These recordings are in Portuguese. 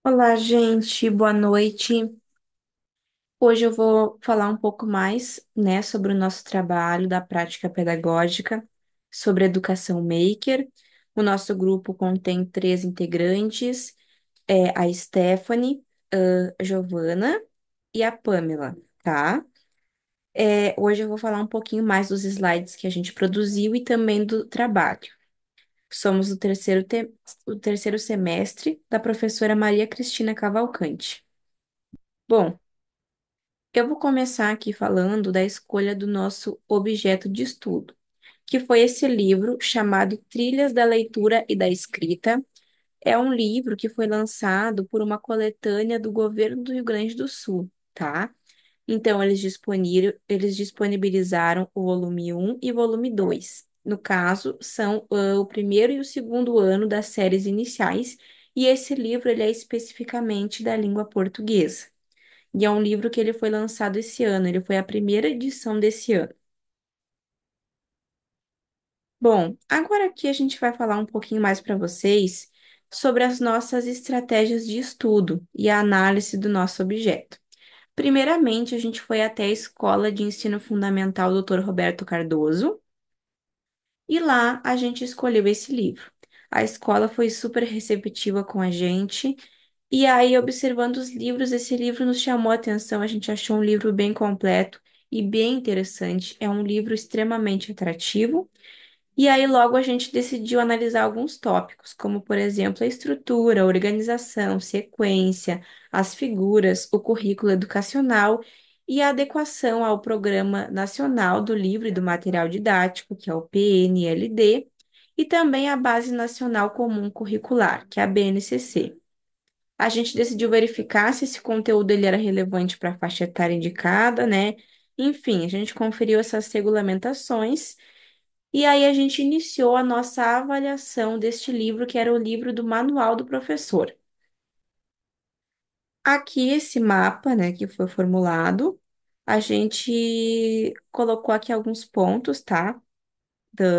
Olá, gente, boa noite. Hoje eu vou falar um pouco mais, né, sobre o nosso trabalho da prática pedagógica, sobre educação maker. O nosso grupo contém três integrantes, a Stephanie, a Giovana e a Pamela, tá? Hoje eu vou falar um pouquinho mais dos slides que a gente produziu e também do trabalho. Somos o terceiro semestre da professora Maria Cristina Cavalcante. Bom, eu vou começar aqui falando da escolha do nosso objeto de estudo, que foi esse livro chamado Trilhas da Leitura e da Escrita. É um livro que foi lançado por uma coletânea do governo do Rio Grande do Sul, tá? Então, eles disponibilizaram o volume um e volume 2. No caso, são o primeiro e o segundo ano das séries iniciais, e esse livro ele é especificamente da língua portuguesa. E é um livro que ele foi lançado esse ano, ele foi a primeira edição desse ano. Bom, agora aqui a gente vai falar um pouquinho mais para vocês sobre as nossas estratégias de estudo e a análise do nosso objeto. Primeiramente, a gente foi até a Escola de Ensino Fundamental Dr. Roberto Cardoso e lá a gente escolheu esse livro. A escola foi super receptiva com a gente. E aí, observando os livros, esse livro nos chamou a atenção. A gente achou um livro bem completo e bem interessante. É um livro extremamente atrativo. E aí, logo, a gente decidiu analisar alguns tópicos, como, por exemplo, a estrutura, a organização, sequência, as figuras, o currículo educacional e a adequação ao Programa Nacional do Livro e do Material Didático, que é o PNLD, e também a Base Nacional Comum Curricular, que é a BNCC. A gente decidiu verificar se esse conteúdo ele era relevante para a faixa etária indicada, né? Enfim, a gente conferiu essas regulamentações e aí a gente iniciou a nossa avaliação deste livro, que era o livro do Manual do Professor. Aqui esse mapa, né, que foi formulado, a gente colocou aqui alguns pontos, tá?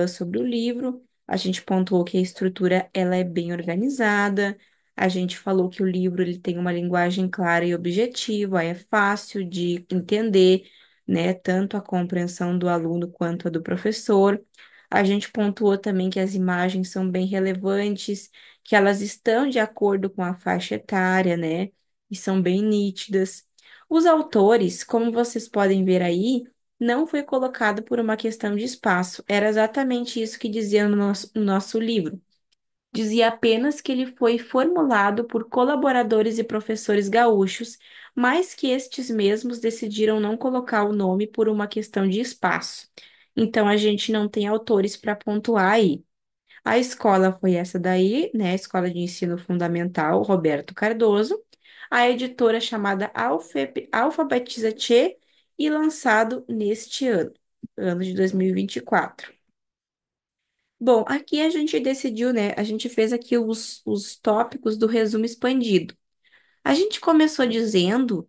Sobre o livro. A gente pontuou que a estrutura ela é bem organizada. A gente falou que o livro ele tem uma linguagem clara e objetiva, é fácil de entender, né? Tanto a compreensão do aluno quanto a do professor. A gente pontuou também que as imagens são bem relevantes, que elas estão de acordo com a faixa etária, né? E são bem nítidas. Os autores, como vocês podem ver aí, não foi colocado por uma questão de espaço. Era exatamente isso que dizia no nosso livro. Dizia apenas que ele foi formulado por colaboradores e professores gaúchos, mas que estes mesmos decidiram não colocar o nome por uma questão de espaço. Então a gente não tem autores para pontuar aí. A escola foi essa daí, né? A Escola de Ensino Fundamental Roberto Cardoso. A editora chamada Alfabetiza Tchê e lançado neste ano, ano de 2024. Bom, aqui a gente decidiu, né? A gente fez aqui os tópicos do resumo expandido. A gente começou dizendo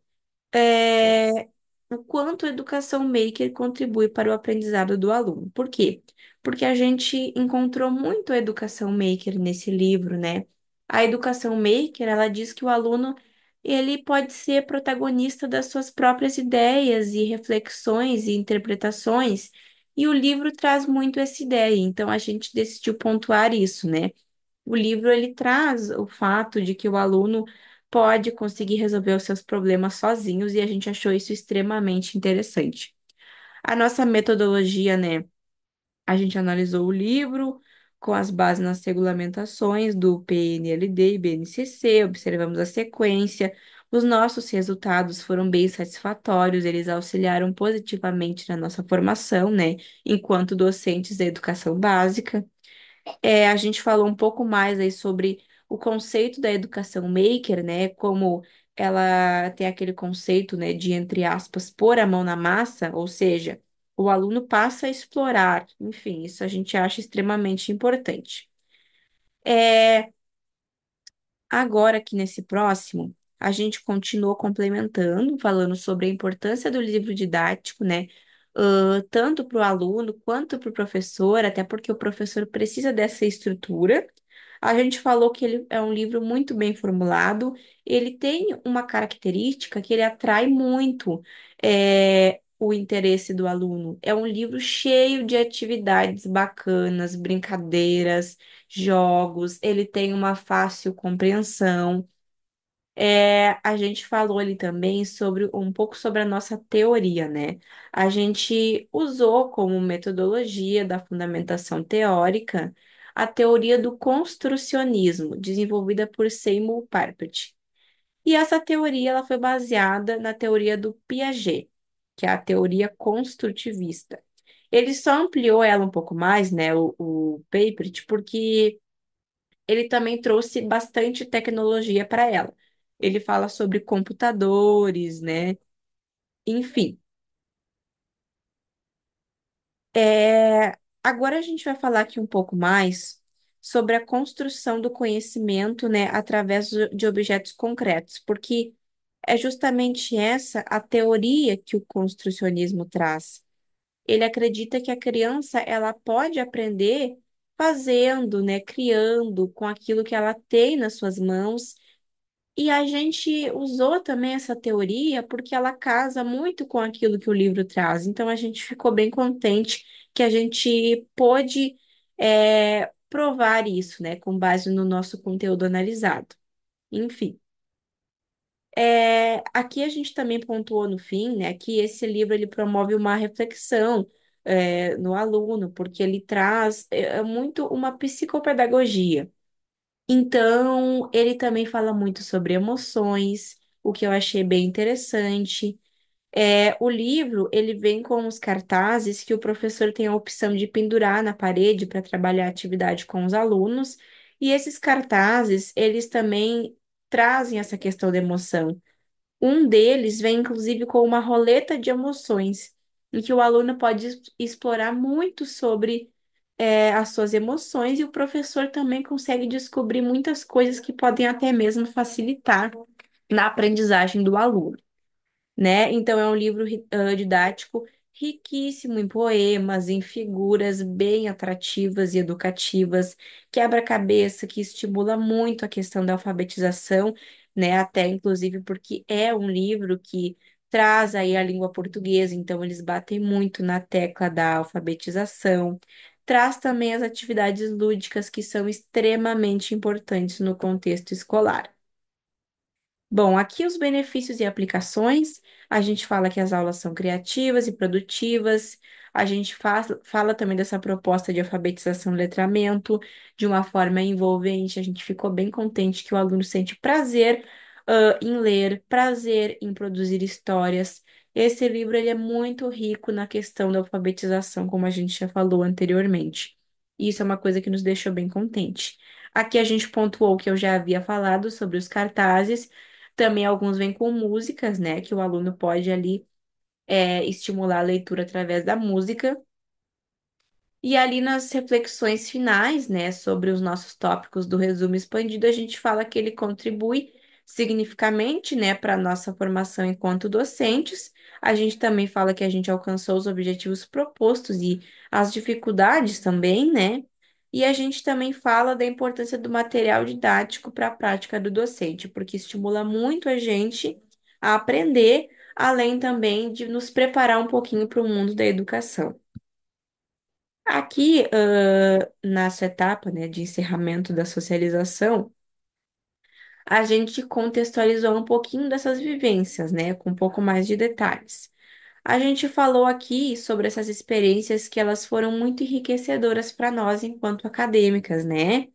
o quanto a educação maker contribui para o aprendizado do aluno. Por quê? Porque a gente encontrou muito a educação maker nesse livro, né? A educação maker, ela diz que o aluno ele pode ser protagonista das suas próprias ideias e reflexões e interpretações, e o livro traz muito essa ideia. Então a gente decidiu pontuar isso, né? O livro ele traz o fato de que o aluno pode conseguir resolver os seus problemas sozinhos e a gente achou isso extremamente interessante. A nossa metodologia, né? A gente analisou o livro com as bases nas regulamentações do PNLD e BNCC, observamos a sequência. Os nossos resultados foram bem satisfatórios, eles auxiliaram positivamente na nossa formação, né, enquanto docentes da educação básica. A gente falou um pouco mais aí sobre o conceito da educação maker, né? Como ela tem aquele conceito, né, de, entre aspas, pôr a mão na massa, ou seja, o aluno passa a explorar. Enfim, isso a gente acha extremamente importante. É, Agora, aqui nesse próximo, a gente continuou complementando, falando sobre a importância do livro didático, né? Tanto para o aluno quanto para o professor, até porque o professor precisa dessa estrutura. A gente falou que ele é um livro muito bem formulado, ele tem uma característica que ele atrai muito o interesse do aluno. É um livro cheio de atividades bacanas, brincadeiras, jogos, ele tem uma fácil compreensão. A gente falou ali também sobre um pouco sobre a nossa teoria, né? A gente usou como metodologia da fundamentação teórica a teoria do construcionismo, desenvolvida por Seymour Papert. E essa teoria ela foi baseada na teoria do Piaget, que é a teoria construtivista. Ele só ampliou ela um pouco mais, né, o Papert, porque ele também trouxe bastante tecnologia para ela. Ele fala sobre computadores, né? Enfim. Agora a gente vai falar aqui um pouco mais sobre a construção do conhecimento, né, através de objetos concretos, porque é justamente essa a teoria que o construcionismo traz. Ele acredita que a criança ela pode aprender fazendo, né, criando com aquilo que ela tem nas suas mãos. E a gente usou também essa teoria porque ela casa muito com aquilo que o livro traz. Então a gente ficou bem contente que a gente pôde provar isso, né, com base no nosso conteúdo analisado. Enfim, aqui a gente também pontuou no fim, né, que esse livro ele promove uma reflexão no aluno, porque ele traz muito uma psicopedagogia. Então, ele também fala muito sobre emoções, o que eu achei bem interessante. O livro, ele vem com os cartazes que o professor tem a opção de pendurar na parede para trabalhar a atividade com os alunos. E esses cartazes, eles também trazem essa questão da emoção. Um deles vem, inclusive, com uma roleta de emoções, em que o aluno pode explorar muito sobre as suas emoções e o professor também consegue descobrir muitas coisas que podem até mesmo facilitar na aprendizagem do aluno, né? Então é um livro didático riquíssimo em poemas, em figuras bem atrativas e educativas, quebra-cabeça que estimula muito a questão da alfabetização, né? Até inclusive porque é um livro que traz aí a língua portuguesa, então eles batem muito na tecla da alfabetização. Traz também as atividades lúdicas que são extremamente importantes no contexto escolar. Bom, aqui os benefícios e aplicações. A gente fala que as aulas são criativas e produtivas. A gente fala também dessa proposta de alfabetização e letramento de uma forma envolvente. A gente ficou bem contente que o aluno sente prazer, em ler, prazer em produzir histórias. Esse livro ele é muito rico na questão da alfabetização, como a gente já falou anteriormente. Isso é uma coisa que nos deixou bem contente. Aqui a gente pontuou que eu já havia falado sobre os cartazes. Também alguns vêm com músicas, né? Que o aluno pode ali estimular a leitura através da música. E ali nas reflexões finais, né, sobre os nossos tópicos do resumo expandido, a gente fala que ele contribui significativamente, né, para a nossa formação enquanto docentes. A gente também fala que a gente alcançou os objetivos propostos e as dificuldades também, né? E a gente também fala da importância do material didático para a prática do docente, porque estimula muito a gente a aprender, além também de nos preparar um pouquinho para o mundo da educação. Aqui, nessa etapa, né, de encerramento da socialização, a gente contextualizou um pouquinho dessas vivências, né, com um pouco mais de detalhes. A gente falou aqui sobre essas experiências que elas foram muito enriquecedoras para nós enquanto acadêmicas, né?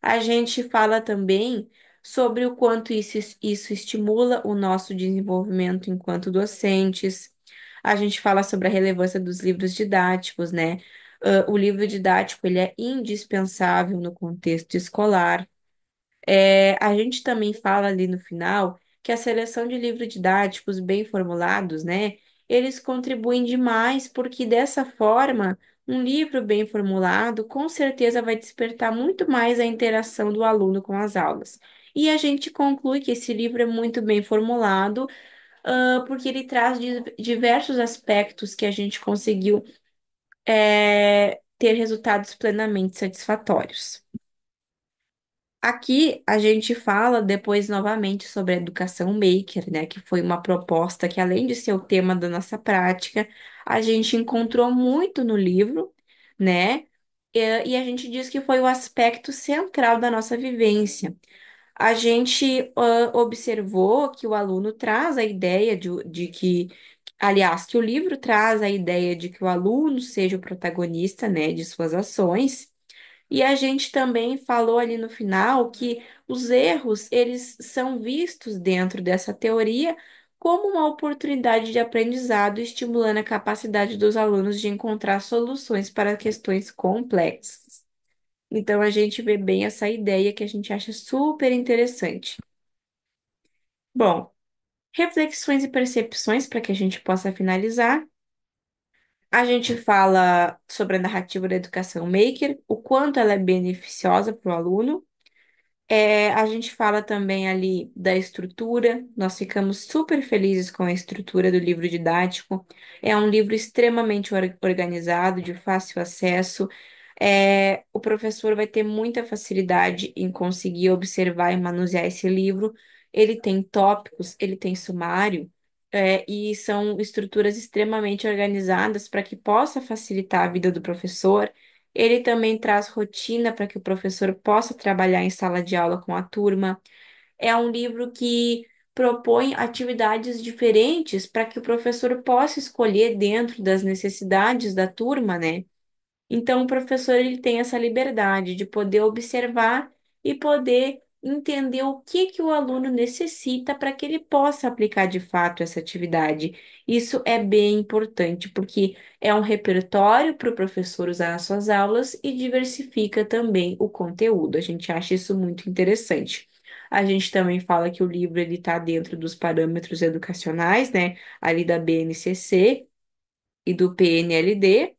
A gente fala também sobre o quanto isso estimula o nosso desenvolvimento enquanto docentes. A gente fala sobre a relevância dos livros didáticos, né? O livro didático ele é indispensável no contexto escolar. A gente também fala ali no final que a seleção de livros didáticos bem formulados, né? Eles contribuem demais, porque dessa forma, um livro bem formulado com certeza vai despertar muito mais a interação do aluno com as aulas. E a gente conclui que esse livro é muito bem formulado, porque ele traz diversos aspectos que a gente conseguiu, ter resultados plenamente satisfatórios. Aqui a gente fala depois novamente sobre a educação maker, né? Que foi uma proposta que, além de ser o tema da nossa prática, a gente encontrou muito no livro, né? E a gente diz que foi o aspecto central da nossa vivência. A gente observou que o aluno traz a ideia de que, aliás, que o livro traz a ideia de que o aluno seja o protagonista, né, de suas ações. E a gente também falou ali no final que os erros, eles são vistos dentro dessa teoria como uma oportunidade de aprendizado, estimulando a capacidade dos alunos de encontrar soluções para questões complexas. Então a gente vê bem essa ideia que a gente acha super interessante. Bom, reflexões e percepções para que a gente possa finalizar. A gente fala sobre a narrativa da educação maker, o quanto ela é beneficiosa para o aluno. A gente fala também ali da estrutura, nós ficamos super felizes com a estrutura do livro didático. É um livro extremamente organizado, de fácil acesso. O professor vai ter muita facilidade em conseguir observar e manusear esse livro. Ele tem tópicos, ele tem sumário, e são estruturas extremamente organizadas para que possa facilitar a vida do professor. Ele também traz rotina para que o professor possa trabalhar em sala de aula com a turma. É um livro que propõe atividades diferentes para que o professor possa escolher dentro das necessidades da turma, né? Então, o professor ele tem essa liberdade de poder observar e poder entender o que que o aluno necessita para que ele possa aplicar de fato essa atividade. Isso é bem importante, porque é um repertório para o professor usar nas suas aulas e diversifica também o conteúdo. A gente acha isso muito interessante. A gente também fala que o livro ele está dentro dos parâmetros educacionais, né? Ali da BNCC e do PNLD.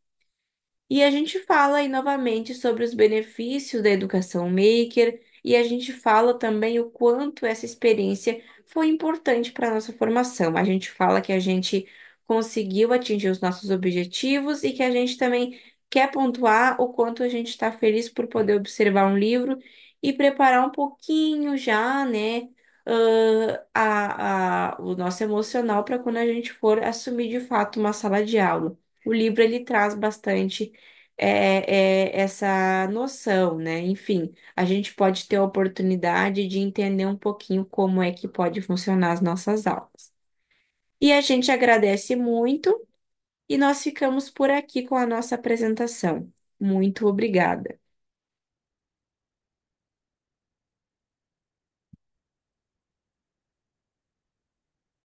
E a gente fala aí novamente sobre os benefícios da educação maker e a gente fala também o quanto essa experiência foi importante para a nossa formação. A gente fala que a gente conseguiu atingir os nossos objetivos e que a gente também quer pontuar o quanto a gente está feliz por poder observar um livro e preparar um pouquinho já, né, o nosso emocional para quando a gente for assumir de fato uma sala de aula. O livro ele traz bastante essa noção, né? Enfim, a gente pode ter a oportunidade de entender um pouquinho como é que pode funcionar as nossas aulas. E a gente agradece muito e nós ficamos por aqui com a nossa apresentação. Muito obrigada.